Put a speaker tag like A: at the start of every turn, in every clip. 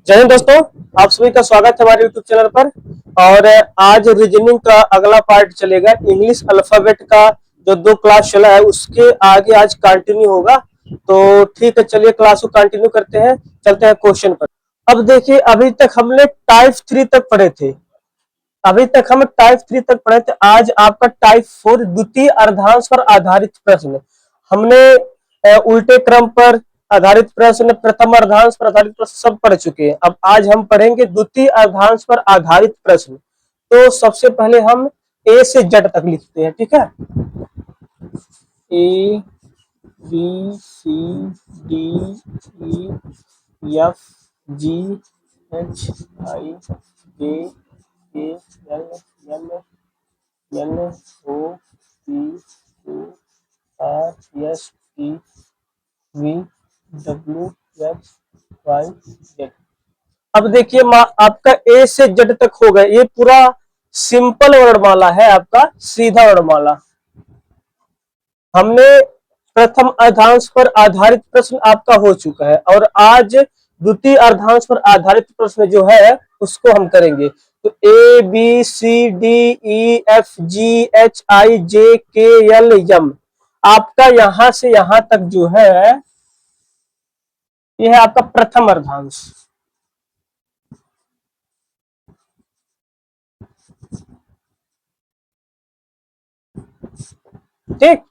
A: जय हिंद दोस्तों, आप सभी का स्वागत है हमारे YouTube चैनल पर। और आज रीजनिंग का अगला पार्ट चलेगा। इंग्लिश अल्फाबेट का जो 2 क्लास चला है उसके आगे आज कंटिन्यू होगा। तो ठीक है, चलिए क्लास को कंटिन्यू करते हैं, चलते हैं क्वेश्चन पर। अब देखिए, अभी तक हमने टाइप 3 तक पढ़े थे। आज आपका टाइप 4 द्वितीय अर्धांश पर आधारित प्रश्न। हमने उल्टे क्रम पर आधारित प्रश्न, प्रथम अर्धांश पर आधारित प्रश्न सब पढ़ चुके हैं। अब आज हम पढ़ेंगे द्वितीय अर्धांश पर आधारित प्रश्न। तो सबसे पहले हम ए से जेड तक लिखते हैं, ठीक है। A B C D E F G H I J K L N O P Q R S T V W X Y Z. अब देखिए, आपका ए से जेड तक हो गया। ये पूरा सिंपल वर्णमाला है, आपका सीधा वर्णमाला। हमने प्रथम अर्धांश पर आधारित प्रश्न आपका हो चुका है और आज द्वितीय अर्धांश पर आधारित प्रश्न जो है उसको हम करेंगे। तो A B C D E F G H I J K L M, आपका यहां से यहां तक जो है यह है आपका प्रथम अर्धांश। ठीक,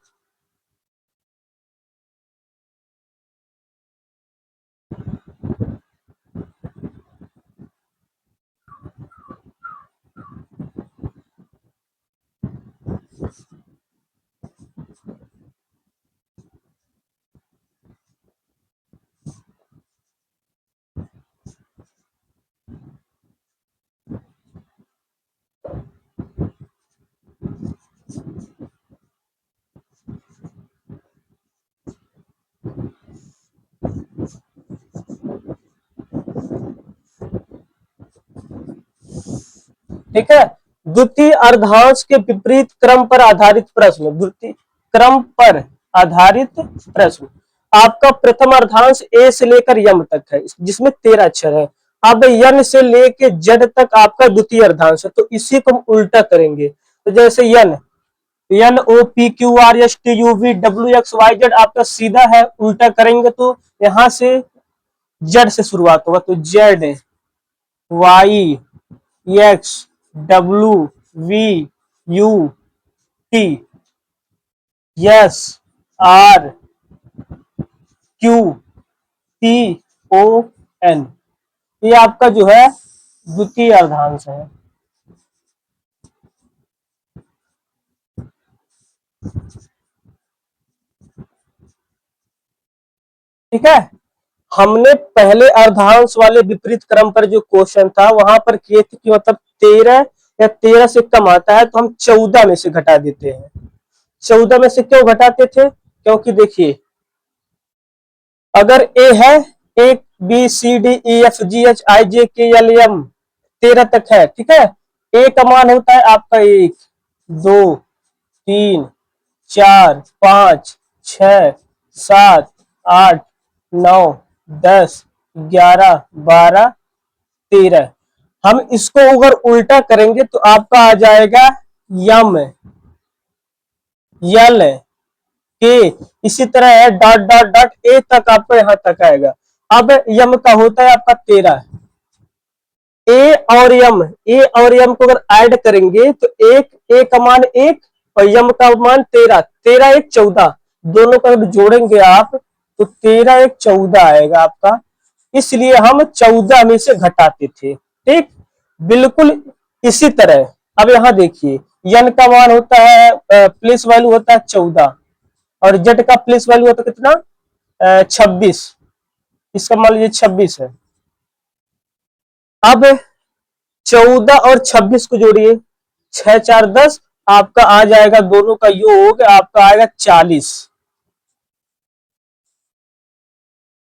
A: ठीक है। द्वितीय अर्धांश के विपरीत क्रम पर आधारित प्रश्न। द्वितीय क्रम पर आधारित प्रश्न, आपका प्रथम अर्धांश ए से लेकर यम तक है, जिसमें 13 अक्षर है। अब यन से लेकर जेड तक आपका द्वितीय अर्धांश है, तो इसी को हम उल्टा करेंगे। तो जैसे N, N O P Q R S T U V W X Y Z आपका सीधा है, उल्टा करेंगे तो यहां से जेड से शुरुआत होगा। तो Z Y X W V U T S R Q T O N, ये आपका जो है द्वितीय अर्धांश है। ठीक है, हमने पहले अर्धांश वाले विपरीत क्रम पर जो क्वेश्चन था वहां पर किए थे कि मतलब 13 या 13 से कम आता है तो हम 14 में से घटा देते हैं। 14 में से क्यों घटाते थे? क्योंकि देखिए, अगर ए है, A B C D E F G H I J K L M 13 तक है, ठीक है। ए का मान होता है आपका 1 2 3 4 5 6 7 8 9 10 11 12 13। हम इसको अगर उल्टा करेंगे तो आपका आ जाएगा यम यल के, इसी तरह है डॉट डॉट डॉट ए तक आपको यहां तक आएगा। अब यम का होता है आपका 13। ए और यम को अगर ऐड करेंगे तो एक ए का मान 1 और यम का मान 13, 13 1 14, दोनों का जोड़ेंगे आप तो 13 1 14 आएगा आपका। इसलिए हम 14 में से घटाते थे। ठीक, बिल्कुल इसी तरह अब यहां देखिए, यन का मान होता है प्लेस वैल्यू होता है 14 और जेड का प्लेस वैल्यू होता है कितना 26, इसका मान लीजिए 26 है। अब 14 और 26 को जोड़िए, 6 4 10, आपका आ जाएगा दोनों का योग आपका आएगा 40।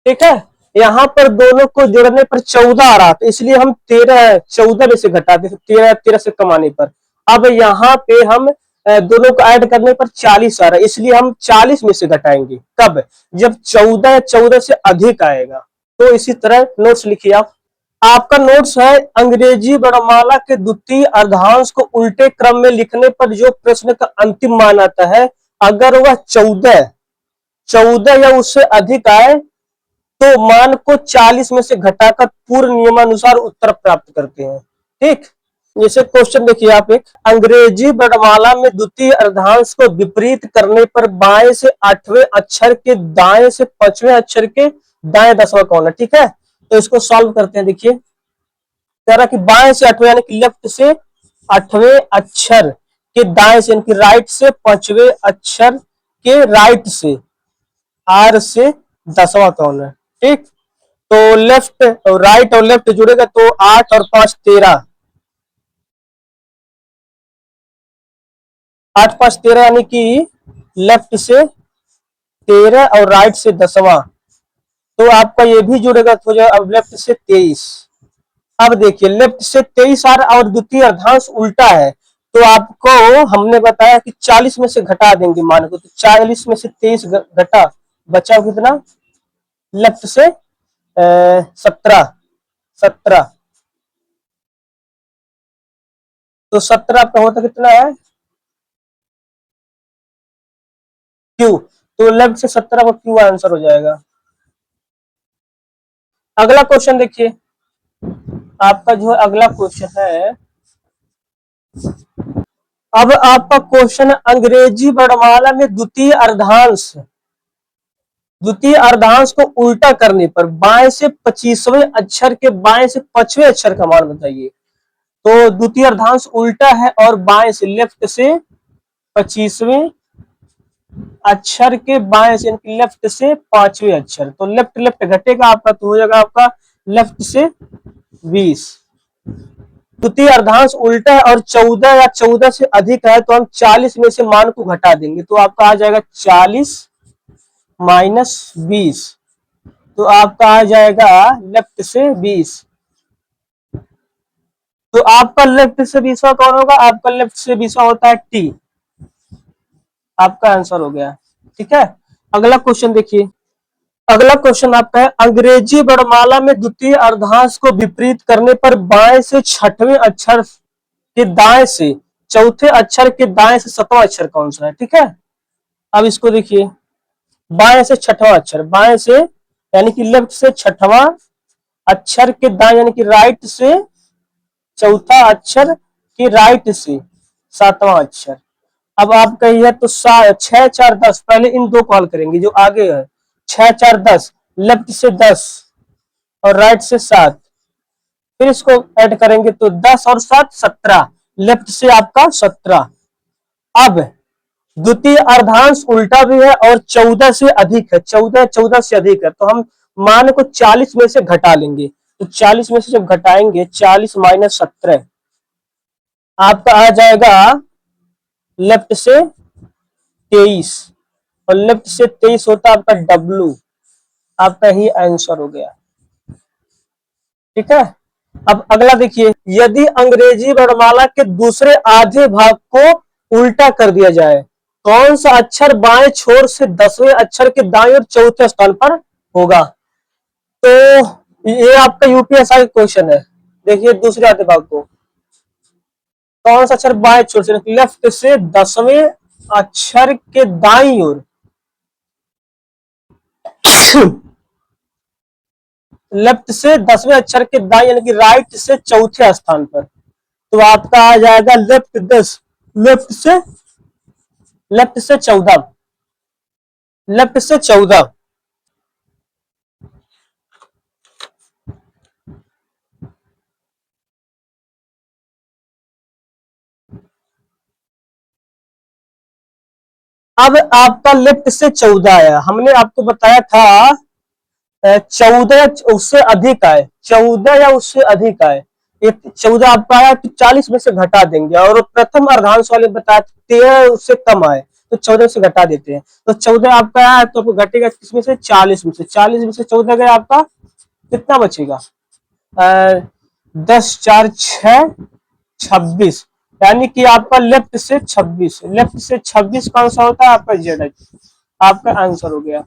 A: ठीक है, यहां पर दोनों को जोड़ने पर 14 आ रहा था, इसलिए हम 14 में से घटाते थे 13 से कमाने पर। अब यहाँ पे हम दोनों को ऐड करने पर 40 आ रहा है, इसलिए हम 40 में से घटाएंगे। कब? जब 14 से अधिक आएगा। तो इसी तरह नोट्स लिखिए आप। आपका नोट्स है अंग्रेजी वर्णमाला के द्वितीय अर्धांश को उल्टे क्रम में लिखने पर जो प्रश्न का अंतिम मान आता है, अगर वह 14 या उससे अधिक आए तो मान को 40 में से घटाकर पूर्व नियमानुसार उत्तर प्राप्त करते हैं। ठीक, जैसे क्वेश्चन देखिए आप, एक अंग्रेजी वर्णमाला में द्वितीय अर्धांश को विपरीत करने पर बाएं से 8वें अक्षर के दाएं से 5वें अक्षर के दाएं 10वां कौन है। ठीक है, तो इसको सॉल्व करते हैं। देखिए कह रहा कि बाएं से 8वें यानी कि लेफ्ट से 8वें अक्षर के दाएं से यानी कि राइट से 5वें अक्षर के राइट से आर से 10वां कौन है। ठीक, तो लेफ्ट राइट और लेफ्ट जुड़ेगा तो 8 और 5 13, 8 5 13 यानी कि लेफ्ट से 13 और राइट से 10वां, तो आपका ये भी जुड़ेगा तो जो अब लेफ्ट से 23। अब देखिए लेफ्ट से 23 आ रहा और द्वितीय अर्धांश उल्टा है, तो आपको हमने बताया कि 40 में से घटा देंगे मान को, तो 40 में से 23 घटा, बचा कितना लेफ्ट से 17, तो 17 आपका होता कितना है क्यू, तो लेफ्ट से 17 को क्यू आंसर हो जाएगा। अगला क्वेश्चन देखिए, आपका जो अगला क्वेश्चन है, अब आपका क्वेश्चन अंग्रेजी वर्णमाला में द्वितीय अर्धांश को उल्टा करने पर बाएं से 25वें अक्षर के बाएं से 5वें अक्षर का मान बताइए। तो द्वितीय अर्धांश उल्टा है और बाएं से लेफ्ट से 25वें अक्षर के बाएं से लेफ्ट से 5वें अक्षर, तो लेफ्ट लेफ्ट घटेगा आपका, तो हो जाएगा आपका लेफ्ट से 20। द्वितीय अर्धांश उल्टा है और 14 या 14 से अधिक है, तो हम 40 में से मान को घटा देंगे, तो आपका आ जाएगा 40 माइनस 20, तो आपका आ जाएगा लेफ्ट से 20। तो आपका लेफ्ट से 20वां कौन होगा, आपका लेफ्ट से 20वां होता है टी, आपका आंसर हो गया। ठीक है, अगला क्वेश्चन देखिए, अगला क्वेश्चन आपका है अंग्रेजी वर्णमाला में द्वितीय अर्धांश को विपरीत करने पर बाएं से 6वें अक्षर के दाएं से चौथे अक्षर के दाएं से 7वां अक्षर कौन सा है। ठीक है, अब इसको देखिए, बाएं से 6वां अक्षर, बाएं से यानी कि लेफ्ट से 6वां अक्षर के दाएं यानी कि राइट से चौथा अक्षर के राइट से 7वां अक्षर। अब आप कहिए तो 6 4 10, पहले इन दो कॉल करेंगे जो आगे है, 6 4 10, लेफ्ट से 10 और राइट से 7, फिर इसको ऐड करेंगे तो 10 और 7 17, लेफ्ट से आपका 17। अब द्वितीय अर्धांश उल्टा भी है और 14 से अधिक है, 14 से अधिक है, तो हम मान को 40 में से घटा लेंगे, तो 40 में से जब घटाएंगे 40 माइनस 17, आपका आ जाएगा लेफ्ट से 23, और लेफ्ट से 23 होता है आपका डब्लू, आपका ही आंसर हो गया। ठीक है, अब अगला देखिए, यदि अंग्रेजी वर्णमाला के दूसरे आधे भाग को उल्टा कर दिया जाए, कौन सा अक्षर बाएं छोर से 10वें अक्षर के दाएं और चौथे स्थान पर होगा। तो ये आपका यूपीएसआई क्वेश्चन है। देखिए दूसरे आधे भाग को, कौन सा अक्षर बाएं छोर से, लेफ्ट से 10वें अक्षर के दाईं ओर लेफ्ट से 10वें अक्षर के दाईं यानी कि राइट से चौथे स्थान पर, तो आपका आ जाएगा लेफ्ट 10, लेफ्ट से 14, लेफ्ट से 14। अब आपका लेफ्ट से 14 आया, हमने आपको बताया था 14 उससे अधिक आए, 14 या उससे अधिक आए, 14 आपका आया तो 40 में से घटा देंगे, और प्रथम अर्धांश वाले बताया 13 उससे कम आए तो 14 से घटा देते हैं, तो 14 आपका आया तो आपको घटेगा किसमें से, 40 में से, 40 में से 14 गया, आपका कितना बचेगा 10 4 6 26, यानी कि आपका लेफ्ट से 26, लेफ्ट से 26 कौन सा होता है आपका जेड, आपका आंसर हो गया।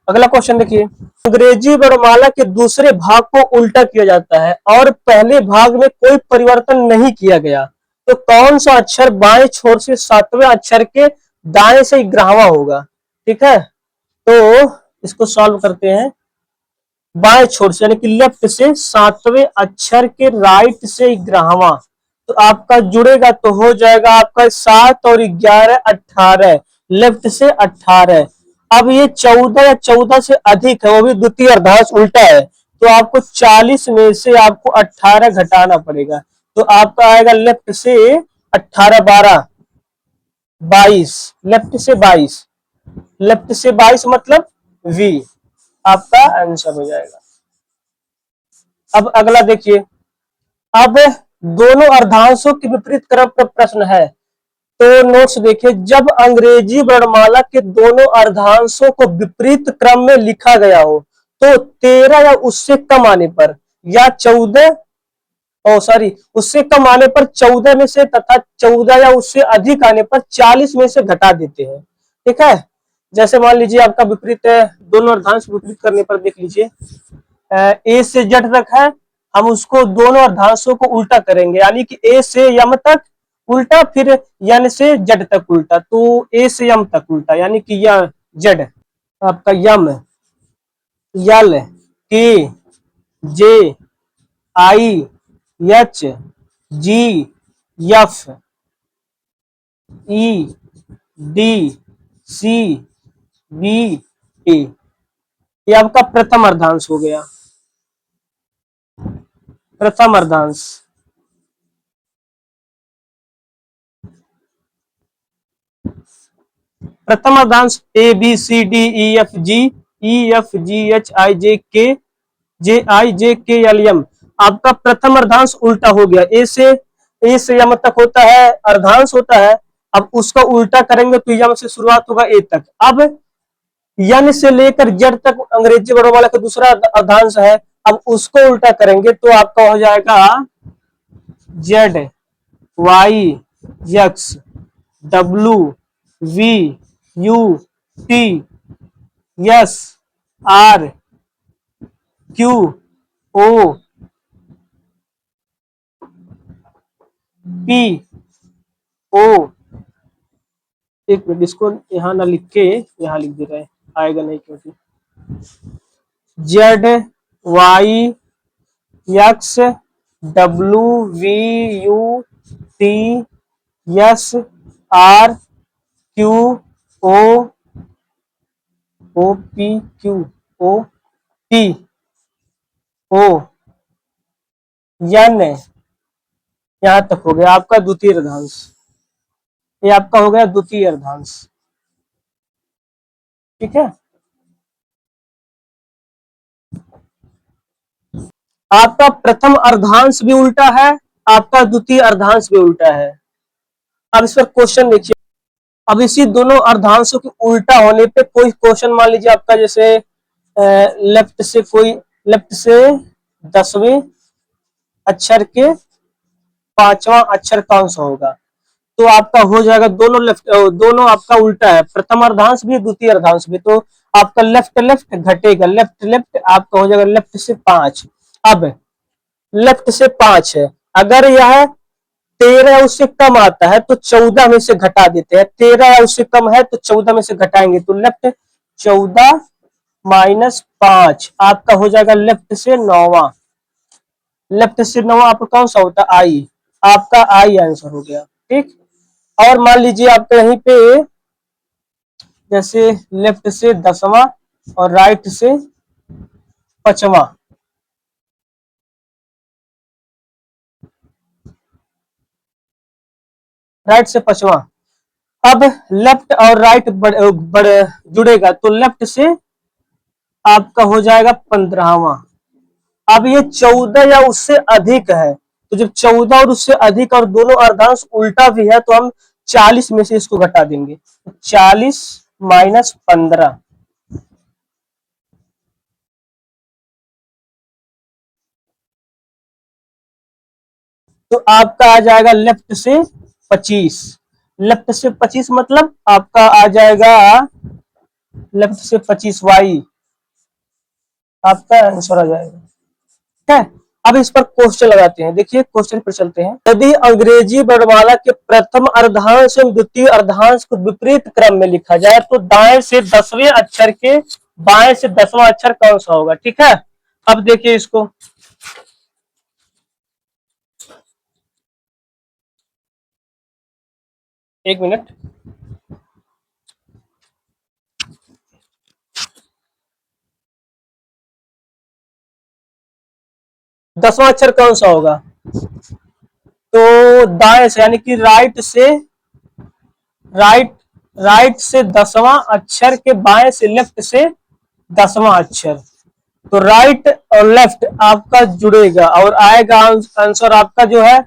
A: अगला क्वेश्चन देखिए, अंग्रेजी वर्णमाला के दूसरे भाग को उल्टा किया जाता है और पहले भाग में कोई परिवर्तन नहीं किया गया, तो कौन सा अक्षर बाएं छोर से सातवें अक्षर के दाएं से 11वां होगा। ठीक है, तो इसको सॉल्व करते हैं। बाएं छोर से यानी कि लेफ्ट से सातवें अक्षर के राइट से 11वां, तो आपका जुड़ेगा तो हो जाएगा आपका 7 और 11 18, लेफ्ट से 18। अब ये 14 या 14 से अधिक है, वो भी द्वितीय अर्धांश उल्टा है, तो आपको 40 में से आपको 18 घटाना पड़ेगा, तो आपका आएगा लेफ्ट से 18 12 22, लेफ्ट से 22, लेफ्ट से 22 मतलब वी, आपका आंसर हो जाएगा। अब अगला देखिए, अब दोनों अर्धांशों के विपरीत क्रम पर प्रश्न है, तो नोट्स देखिए, जब अंग्रेजी वर्णमाला के दोनों अर्धांशों को विपरीत क्रम में लिखा गया हो तो 13 या उससे कम आने पर या 14 सॉरी उससे कम आने पर 14 में से तथा 14 या उससे अधिक आने पर 40 में से घटा देते हैं। ठीक है, जैसे मान लीजिए आपका विपरीत दोनों अर्धांश विपरीत करने पर देख लीजिए, ए से जेड तक है, हम उसको दोनों अर्धांशों को उल्टा करेंगे, यानी कि ए से यम तक उल्टा, फिर यन से जेड तक उल्टा, तो ए से यम तक उल्टा, यानी कि यह जेड आपका M, L, K, J, I, H, G, F, E, D, C, B, A, ये आपका प्रथम अर्धांश हो गया। प्रथम अर्धांश, प्रथम अर्धांश A B C D E F G H I J K L M, आपका प्रथम अर्धांश उल्टा हो गया। ए से यम तक होता है अर्धांश होता है, अब उसका उल्टा करेंगे तो यम से शुरुआत होगा ए तक। अब यन से लेकर जेड तक अंग्रेजी वर्णमाला का दूसरा अर्धांश है, अब उसको उल्टा करेंगे तो आपका हो जाएगा Z, Y, X, W, V, U, T, S, R, Q, O, P, O, एक मिनट इसको यहां ना लिख के यहां लिख दे रहे हैं, आएगा नहीं क्योंकि Z, Y, X, W, V, U, T, S, R, Q, O, O P Q, O P, O, N, यहां तक हो गया आपका द्वितीय अर्धांश, ये आपका हो गया द्वितीय अर्धांश। ठीक है, आपका प्रथम अर्धांश भी उल्टा है, आपका द्वितीय अर्धांश भी उल्टा है। अब इस पर क्वेश्चन देखिए, अब इसी दोनों अर्धांशों के उल्टा होने पे कोई क्वेश्चन मान लीजिए आपका, जैसे लेफ्ट से 10वें अक्षर के 5वां अक्षर कौन सा होगा, तो आपका हो जाएगा दोनों लेफ्ट, दोनों आपका उल्टा है, प्रथम अर्धांश भी द्वितीय अर्धांश भी, तो आपका लेफ्ट लेफ्ट घटेगा, लेफ्ट लेफ्ट आपका हो जाएगा लेफ्ट से 5। अब लेफ्ट से 5 है, अगर यह 13 उससे कम आता है तो 14 में से घटा देते हैं, 13 उससे कम है तो 14 में से घटाएंगे, तो लेफ्ट 14 माइनस 5 आपका हो जाएगा लेफ्ट से 9वां, लेफ्ट से 9वां आपका कौन सा होता है आई, आपका आई आंसर हो गया। ठीक, और मान लीजिए आपका यहीं पे जैसे लेफ्ट से 10वां और राइट से 5वां, राइट से 5वां, अब लेफ्ट और राइट जुड़ेगा तो लेफ्ट से आपका हो जाएगा 15वां। अब ये 14 या उससे अधिक है, तो जब 14 और उससे अधिक और दोनों अर्धांश उल्टा भी है तो हम 40 में से इसको घटा देंगे, 40 माइनस 15, तो आपका आ जाएगा लेफ्ट से 25, लेफ्ट से 25 मतलब आपका आ जाएगा लेफ्ट से 25 वाई, आपका आंसर आ जाएगा। ठीक है, अब इस पर क्वेश्चन लगाते हैं। देखिए क्वेश्चन पर चलते हैं। यदि अंग्रेजी वर्णमाला के प्रथम अर्धांश एवं द्वितीय अर्धांश को विपरीत क्रम में लिखा जाए तो दाएं से 10वें अक्षर के बाएं से 10वां अक्षर कौन सा होगा। ठीक है, अब देखिए इसको, एक मिनट। 10वां अक्षर कौन सा होगा, तो दाएं से यानी कि राइट राइट से 10वां अक्षर के बाएं से लेफ्ट से 10वां अक्षर, तो राइट और लेफ्ट आपका जुड़ेगा और आएगा आंसर आपका जो है,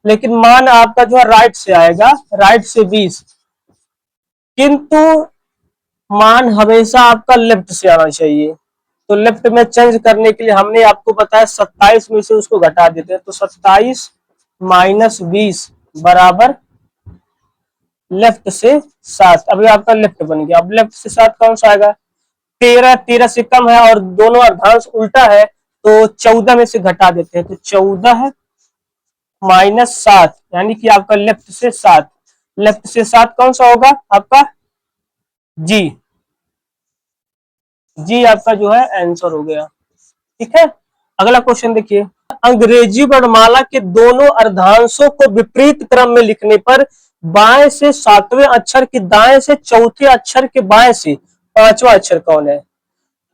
A: लेकिन मान आपका जो है राइट से आएगा, राइट से 20, किंतु मान हमेशा आपका लेफ्ट से आना चाहिए। तो लेफ्ट में चेंज करने के लिए हमने आपको बताया 27 में से उसको घटा देते हैं, तो 27 माइनस 20 बराबर लेफ्ट से 7। अभी आपका लेफ्ट बन गया। अब लेफ्ट से 7 कौन सा आएगा, 13, 13 से कम है और दोनों अर्धांश उल्टा है, तो 14 में से घटा देते हैं, तो 14 माइनस 7 यानी कि आपका लेफ्ट से 7, लेफ्ट से 7 कौन सा होगा आपका, जी, जी आपका जो है आंसर हो गया। ठीक है, अगला क्वेश्चन देखिए। अंग्रेजी वर्णमाला के दोनों अर्धांशों को विपरीत क्रम में लिखने पर बाएं से 7वें अक्षर के दाएं से चौथे अक्षर के बाएं से 5वां अक्षर कौन है।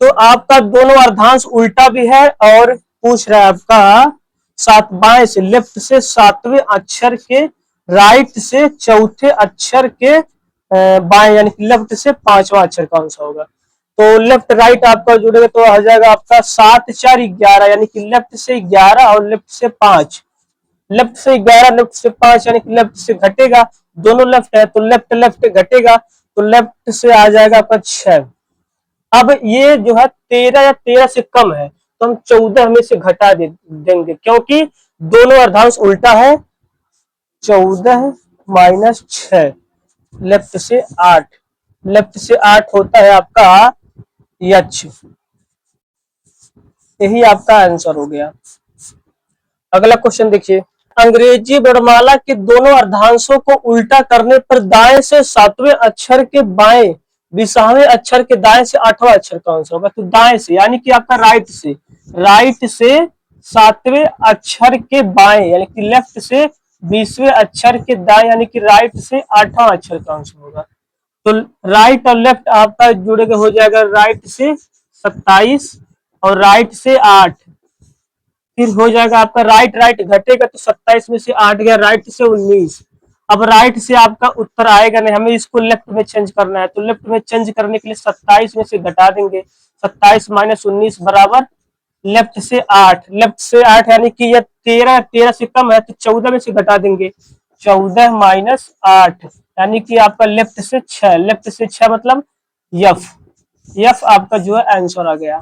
A: तो आपका दोनों अर्धांश उल्टा भी है और पूछ रहा है आपका सात बाएं से, लेफ्ट से 7वें अक्षर के राइट से चौथे अक्षर के बाएं, यानी कि लेफ्ट से 5वां अक्षर कौन सा होगा। तो लेफ्ट राइट आपका जुड़ेगा तो आ जाएगा आपका 7 4 11, यानी कि लेफ्ट से 11 और लेफ्ट से 5, लेफ्ट से 11 लेफ्ट से 5 यानी कि लेफ्ट से घटेगा, दोनों लेफ्ट है तो लेफ्ट लेफ्ट घटेगा, तो लेफ्ट से आ जाएगा आपका 6। अब ये जो है 13 या 13 से कम है तो हम 14 में से घटा देंगे, क्योंकि दोनों अर्धांश उल्टा है। 14 माइनस 6, लेफ्ट से 8, लेफ्ट से 8 होता है आपका यक्ष। यही आपका आंसर हो गया। अगला क्वेश्चन देखिए। अंग्रेजी वर्णमाला के दोनों अर्धांशों को उल्टा करने पर दाएं से 7वें अक्षर के बाएं 20वें अक्षर के दाएं से 8वां अक्षर कौन सा होगा। तो दाएं से यानी कि आपका राइट से 7वें अक्षर के बाएं यानी कि लेफ्ट से 20वें अक्षर के दाएं यानी कि राइट से 8वां अक्षर कौन सा होगा। तो राइट और लेफ्ट आपका जुड़ेगा, हो जाएगा राइट से 27 और राइट से 8, फिर हो जाएगा आपका राइट राइट घटेगा तो 27 में से 8 गया, राइट से 19। अब राइट से आपका उत्तर आएगा नहीं, हमें इसको लेफ्ट में चेंज करना है, तो लेफ्ट में चेंज करने के लिए 27 में से घटा देंगे, 27 माइनस 19 बराबर लेफ्ट से 8, लेफ्ट से 8 यानी कि यह 13 से कम है तो 14 में से घटा देंगे, 14 माइनस 8 यानी कि आपका लेफ्ट से 6, लेफ्ट से 6 मतलब यफ आपका जो है आंसर आ गया।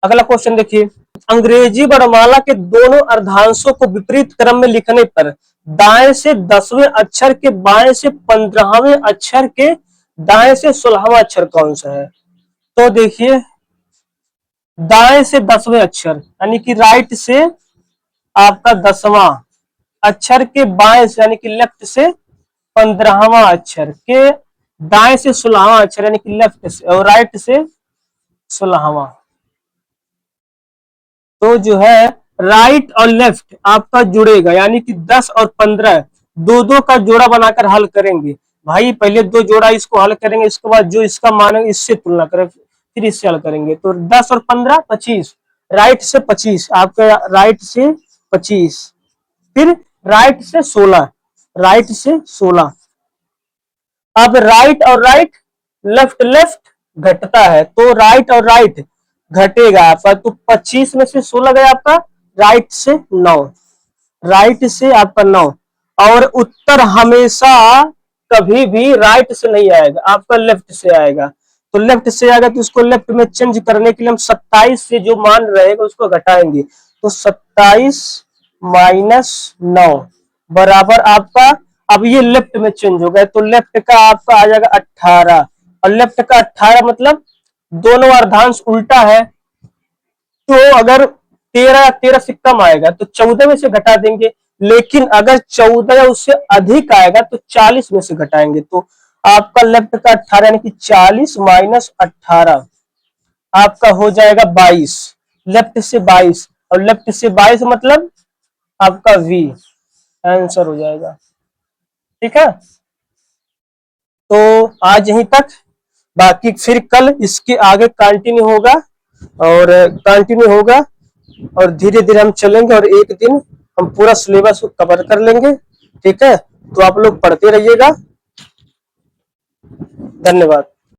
A: अगला क्वेश्चन देखिए। अंग्रेजी वर्णमाला के दोनों अर्धांशों को विपरीत क्रम में लिखने पर दाएं से 10वें अक्षर के बाएं से 15वें अक्षर के दाएं से 16वां अक्षर कौन सा है। तो देखिए दाएं से 10वें अक्षर यानी कि राइट से आपका 10वां अक्षर के बाएं से यानी कि लेफ्ट से 15वां अक्षर के दाएं से 16वां अक्षर यानी कि लेफ्ट से और राइट से 16वां। तो जो है राइट और लेफ्ट आपका जुड़ेगा, यानी कि 10 और 15 दो दो का जोड़ा बनाकर हल करेंगे। भाई पहले दो जोड़ा इसको हल करेंगे, इसके बाद जो इसका मान है इससे तुलना करें, फिर इससे हल करेंगे। तो 10 और 15 25, राइट से 25 आपका, राइट से 25, फिर राइट से 16, राइट से 16। अब राइट और राइट, लेफ्ट लेफ्ट घटता है तो राइट और राइट घटेगा आपका, तो 25 में से 16 गया आपका, राइट से 9, राइट से आपका 9। और उत्तर हमेशा कभी भी राइट से नहीं आएगा, आपका लेफ्ट से आएगा। तो लेफ्ट से आएगा तो उसको लेफ्ट में चेंज करने के लिए हम 27 से जो मान रहेगा उसको घटाएंगे, तो 27 माइनस 9 बराबर आपका, अब ये लेफ्ट में चेंज हो गया तो लेफ्ट का आपका आ जाएगा 18, और लेफ्ट का 18 मतलब दोनों अर्धांश उल्टा है तो अगर 13 13 से कम आएगा तो 14 में से घटा देंगे, लेकिन अगर 14 या उससे अधिक आएगा तो 40 में से घटाएंगे। तो आपका लेफ्ट का 18 यानी कि 40 माइनस 18 आपका हो जाएगा 22, लेफ्ट से 22, और लेफ्ट से 22 मतलब आपका वी आंसर हो जाएगा। ठीक है, तो आज यहीं तक, बाकी फिर कल इसके आगे कंटिन्यू होगा, और कंटिन्यू होगा और धीरे धीरे हम चलेंगे, और एक दिन हम पूरा सिलेबस को कवर कर लेंगे। ठीक है, तो आप लोग पढ़ते रहिएगा। धन्यवाद।